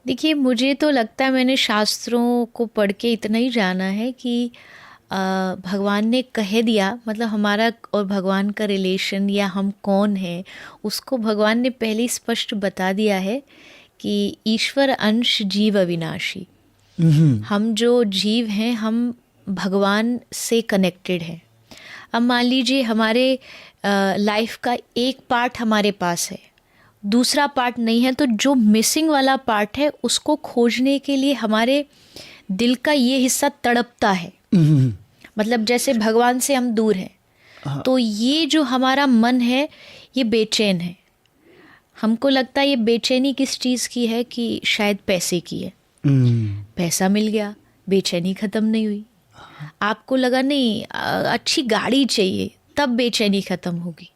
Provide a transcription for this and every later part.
देखिए, मुझे तो लगता है मैंने शास्त्रों को पढ़ के इतना ही जाना है कि भगवान ने कह दिया, मतलब हमारा और भगवान का रिलेशन या हम कौन हैं उसको भगवान ने पहले ही स्पष्ट बता दिया है कि ईश्वर अंश जीव अविनाशी। हम जो जीव हैं हम भगवान से कनेक्टेड हैं। अब मान लीजिए हमारे लाइफ का एक पार्ट हमारे पास है, दूसरा पार्ट नहीं है, तो जो मिसिंग वाला पार्ट है उसको खोजने के लिए हमारे दिल का ये हिस्सा तड़पता है। मतलब जैसे भगवान से हम दूर हैं तो ये जो हमारा मन है ये बेचैन है। हमको लगता है ये बेचैनी किस चीज़ की है कि शायद पैसे की है। पैसा मिल गया, बेचैनी ख़त्म नहीं हुई। आपको लगा नहीं अच्छी गाड़ी चाहिए, तब बेचैनी ख़त्म होगी,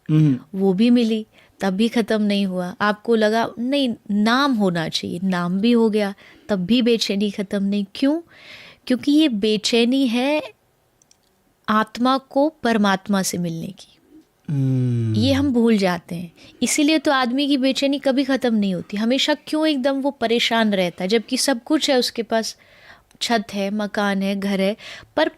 वो भी मिली, तब भी ख़त्म नहीं हुआ। आपको लगा नहीं नाम होना चाहिए, नाम भी हो गया, तब भी बेचैनी ख़त्म नहीं। क्यों? क्योंकि ये बेचैनी है आत्मा को परमात्मा से मिलने की। ये हम भूल जाते हैं, इसीलिए तो आदमी की बेचैनी कभी ख़त्म नहीं होती। हमेशा क्यों एकदम वो परेशान रहता है जबकि सब कुछ है उसके पास, छत है, मकान है, घर है, पर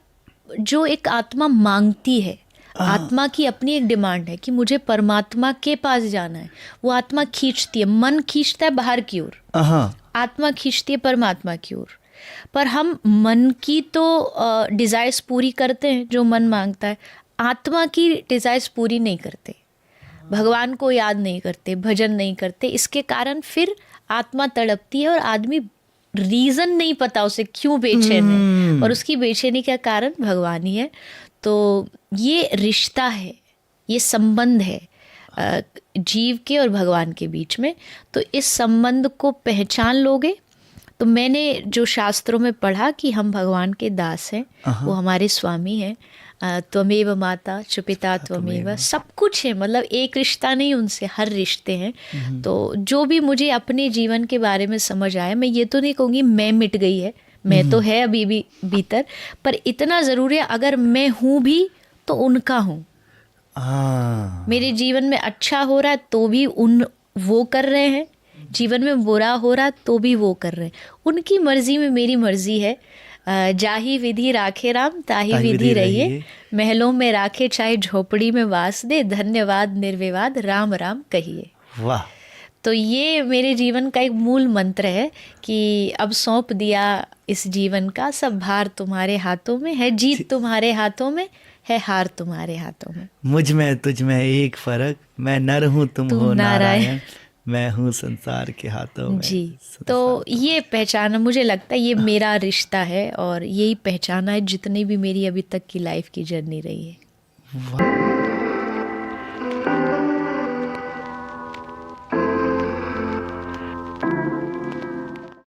जो एक आत्मा मांगती है, आत्मा की अपनी एक डिमांड है कि मुझे परमात्मा के पास जाना है। वो आत्मा खींचती है, मन खींचता है बाहर की ओर, आत्मा खींचती है परमात्मा की ओर। पर हम मन की तो डिज़ायर्स पूरी करते हैं जो मन मांगता है, आत्मा की डिज़ायर्स पूरी नहीं करते, भगवान को याद नहीं करते, भजन नहीं करते। इसके कारण फिर आत्मा तड़पती है और आदमी रीज़न नहीं पता उसे क्यों बेचैन है, और उसकी बेचैनी का कारण भगवान ही है। तो ये रिश्ता है, ये संबंध है जीव के और भगवान के बीच में। तो इस संबंध को पहचान लोगे तो मैंने जो शास्त्रों में पढ़ा कि हम भगवान के दास हैं, वो हमारे स्वामी हैं। त्वमेव माता च पिता त्वमेव, सब कुछ है, मतलब एक रिश्ता नहीं, उनसे हर रिश्ते हैं। तो जो भी मुझे अपने जीवन के बारे में समझ आया, मैं ये तो नहीं कहूँगी मैं मिट गई है, मैं तो है अभी भी भीतर, पर इतना ज़रूर है अगर मैं हूँ भी तो उनका हूँ। मेरे जीवन में अच्छा हो रहा है तो भी वो कर रहे हैं, जीवन में बुरा हो रहा तो भी वो कर रहे हैं। उनकी मर्जी में मेरी मर्जी है। जाही विधि राखे राम ताही विधि रहिए, महलों में राखे चाहे झोपड़ी में वास दे, धन्यवाद निर्विवाद राम राम कहिए। वाह। तो ये मेरे जीवन का एक मूल मंत्र है कि अब सौंप दिया इस जीवन का सब भार तुम्हारे हाथों में है, जीत तुम्हारे हाथों में है, हार तुम्हारे हाथों में। मुझ में तुझ में एक फर्क, मैं नर हूँ तुम हो नारायण, मैं हूँ संसार के हाथों में। जी, तो ये पहचाना, मुझे लगता है ये मेरा रिश्ता है और यही पहचाना है जितनी भी मेरी अभी तक की लाइफ की जर्नी रही है। वाह।